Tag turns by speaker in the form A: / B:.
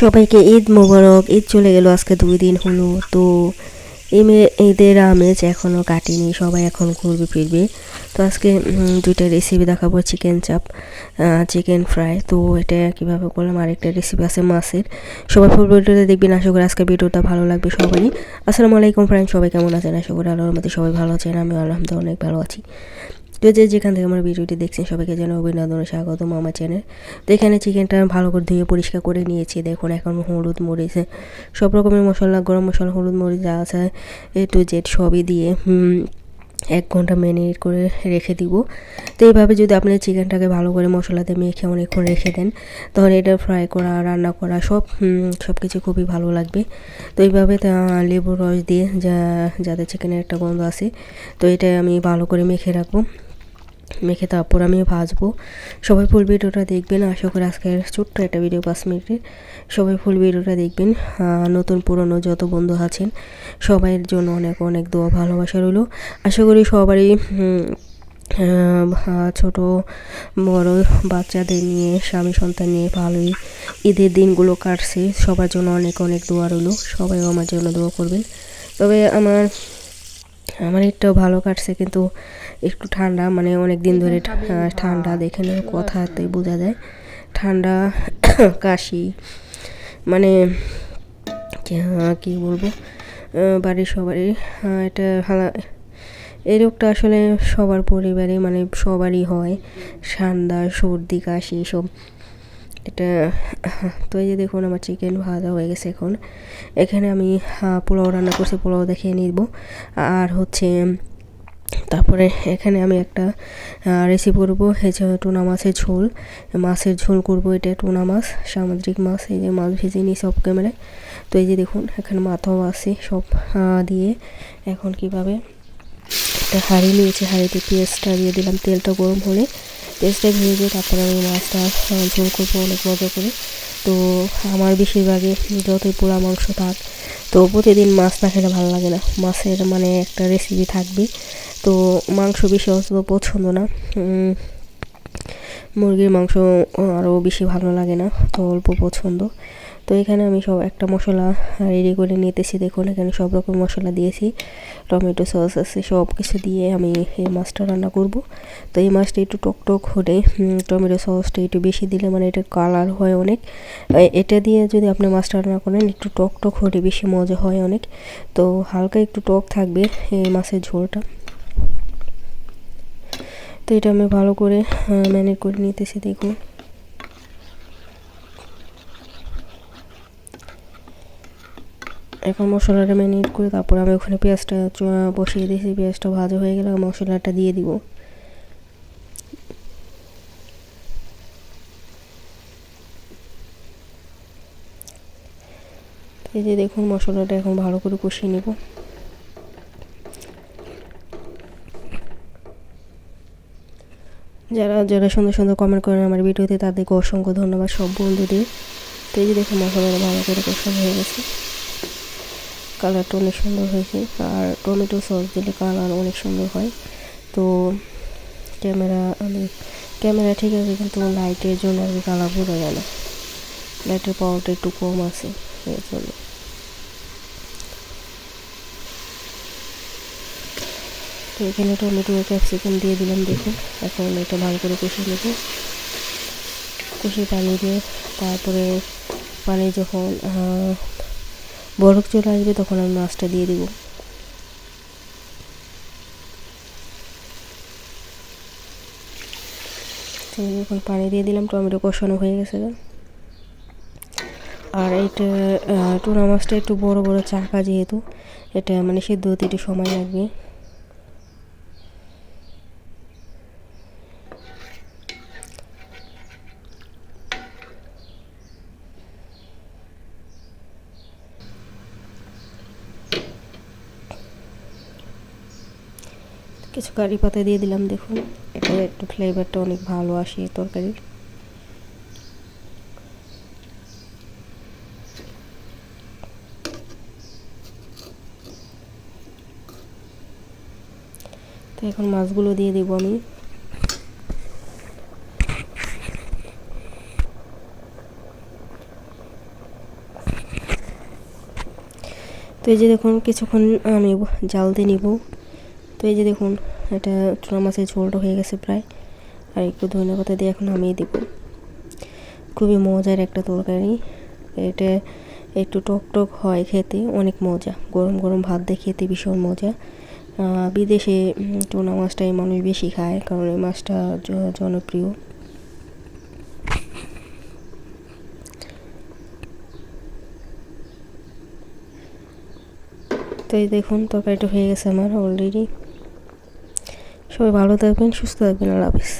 A: সবাইকে ঈদ মোবারক। ঈদ চলে গেল, আজকে 2 দিন হলো। তো ঈদের আমেজ এখনও কাটেনি, সবাই এখন ঘুরবে ফিরবে। তো আজকে দুইটা রেসিপি দেখাবো, চিকেন চাপ, চিকেন ফ্রাই। তো এটা কীভাবে করলাম, আরেকটা রেসিপি আছে মাছের। সবাই ফুল ভিডিওতে দেখবেন, আশা করি আজকে ভিডিওটা ভালো লাগবে সবারই। আসসালামু আলাইকুম ফ্রেন্ড, সবাই কেমন আছেন? আশা করি আল্লাহর রহমতে সবাই ভালো আছেন, আমি আলহামদুলিল্লাহ অনেক ভালো আছি। তো যেখান থেকে আমার ভিডিওটি দেখছেন সবাইকে জানাই অভিনন্দন, স্বাগতম আমার চ্যানেল। তো এখানে চিকেনটা ভালো করে ধুয়ে পরিষ্কার করে নিয়েছি। দেখুন এখন হলুদ মরিচ সব রকমের মশলা, গরম মশলা, হলুদ মরিচ যা আছে A to Z সবই দিয়ে 1 ঘন্টা ম্যারিনেট করে রেখে দিব। তো এইভাবে যদি আপনি চিকেনটাকে ভালো করে মশলাতে মেখে অনেকক্ষণ রেখে দেন, তখন এটা ফ্রাই করা, রান্না করা সব কিছু খুবই ভালো লাগবে। তো এইভাবে লেবুর রস দিয়ে যাতে চিকেনের একটা গন্ধ আসে, তো এটা আমি ভালো করে মেখে রাখবো। মেখে তারপর আমি ভাজবো। সবাই ফুল ভিডিওটা দেখবেন, আশা করি আজকের ছোট্ট একটা ভিডিও 5 মিনিটের। সবাই ফুল ভিডিওটা দেখবেন। নতুন পুরনো যত বন্ধু আছেন সবাইয়ের জন্য অনেক অনেক দোয়া ভালোবাসা রইল। আশা করি সবারই ছোট বড় বাচ্চাদের নিয়ে, স্বামী সন্তান নিয়ে ভালোই ঈদের দিনগুলো কাটছে। সবার জন্য অনেক অনেক দোয়া রইল, সবাই আমার জন্য দোয়া করবেন। তবে আমার একটাও ভালো কাটছে, কিন্তু একটু ঠান্ডা, মানে অনেক দিন ধরে ঠান্ডা, দেখে নেওয়ার কথাতে বোঝা যায় ঠান্ডা কাশি, মানে কি বলবো, বাড়ির সবারই এটা এই রোগটা আসলে সবার পরিবারে, মানে সবারই হয়, ঠান্ডা সর্দি কাশি সব এটা। তো এই যে দেখুন আমার চিকেন ভাজা হয়ে গেছে। এখানে আমি পোলাও রান্না করছি, পোলাও দেখিয়ে নিব। আর হচ্ছে তারপরে এখানে আমি একটা রেসিপি করবো, টুনা মাছের ঝোল করব। এটা টুনা মাছ, সামুদ্রিক মাছ। এই যে মাছ ভেজে নিই সব ক্যামেরায়। তো এই যে দেখুন এখানে মাথাও আছে সব দিয়ে। এখন কিভাবে একটা হাঁড়ি নিয়েছি, হাঁড়িতে পেঁয়াজটা দিয়ে দিলাম, তেলটা গরম হলে পেঁয়াজটা ভেজে তারপরে আমি মাছটা ঝোল করবো অনেক মজা করে। তো আমার বেশিরভাগই যতই পোড়া মাংস থাক, তো প্রতিদিন মাছ না খেলে ভালো লাগে না। মাছের মানে একটা রেসিপি থাকবে। তো মাংস বেশি অত পছন্দ না, মুরগির মাংস আরও বেশি ভালো লাগে না, তো অল্প পছন্দ। তো এখানে আমি সব একটা মশলা রেডি করে নিতেছি। দেখুন এখানে সব রকম মশলা দিয়েছি, টমেটো সস আছে, সব কিছু দিয়ে আমি এই মাছটা রান্না করব। তো এই মাছটা একটু টক হলে টমেটো সসটা একটু বেশি দিলে মানে এটা কালার হয় অনেক। এটা দিয়ে যদি আপনি মাছটা রান্না করেন একটু টক হলে বেশি মজা হয় অনেক। তো হালকা একটু টক থাকবে এই মাছের ঝোলটা। তো এটা আমি ভালো করে ম্যারিনেট করে নিতেছি। দেখুন এখন মশলাটা ম্যারিনেট করে তারপর আমি ওখানে পেঁয়াজটা বসিয়ে দিয়েছি। পেঁয়াজটা ভাজা হয়ে গেলে মশলাটা দিয়ে দিব। এই যে দেখুন মশলাটা এখন ভালো করে কষিয়ে নেব। যারা সুন্দর সুন্দর কমেন্ট করেন আমার ভিডিওতে, তাদেরকে অসংখ্য ধন্যবাদ সব বন্ধুদের। তো এই যে দেখুন মশলাটা ভালো করে কষানো হয়ে গেছে, কালারটা অনেক সুন্দর হয়েছে। আর টমেটো সস দিলে কালার অনেক সুন্দর হয়। তো ক্যামেরা ঠিক আছে, কিন্তু লাইটের জন্য আর কি কালার বোঝা যায় না, লাইটের পাওয়ারটা একটু কম আছে এর জন্য। তো এখানে টমেটো ক্যাপসিকাম দিয়ে দিলাম। দেখুন এখন এটা ভালো করে কষিয়ে নেব, কষিয়ে পানি দিয়ে তারপরে পানি যখন বরফ চলে আসবে তখন আমি মাছটা দিয়ে দিব। এখন পানি দিয়ে দিলাম, টমেটো কষানো হয়ে গেছে। আর এটা টুনা মাছটা একটু বড় বড় চাকা, যেহেতু এটা মানে সিদ্ধ হতে একটু সময় লাগবে। কিছু কারি পাতা দিয়ে দিলাম। দেখুন এটা একটু ফ্লেভারটা অনেক ভালো আসে তরকারির। তো এখন মাছগুলো দিয়ে দেবো আমি। তো এই যে দেখুন কিছুক্ষণ আমি জাল দিয়ে নিব। তো এই যে দেখুন এটা টুনা মাছের ঝোলটা হয়ে গেছে প্রায়, আর একটু ধনেপাতা দিয়ে এখন নামিয়ে দিব। খুবই মজার একটা তরকারি এটা, একটু টক টক হয়, খেতে অনেক মজা, গরম গরম ভাত দিয়ে খেতে ভীষণ মজা। বিদেশে টুনা মাছটাই মানুষ বেশি খায়, কারণ এই মাছটা জনপ্রিয়। তো এই দেখুন তরকারিটা হয়ে গেছে আমার অলরেডি। সবাই ভালো থাকবেন, সুস্থ থাকবেন, আল্লাহ হাফেজ।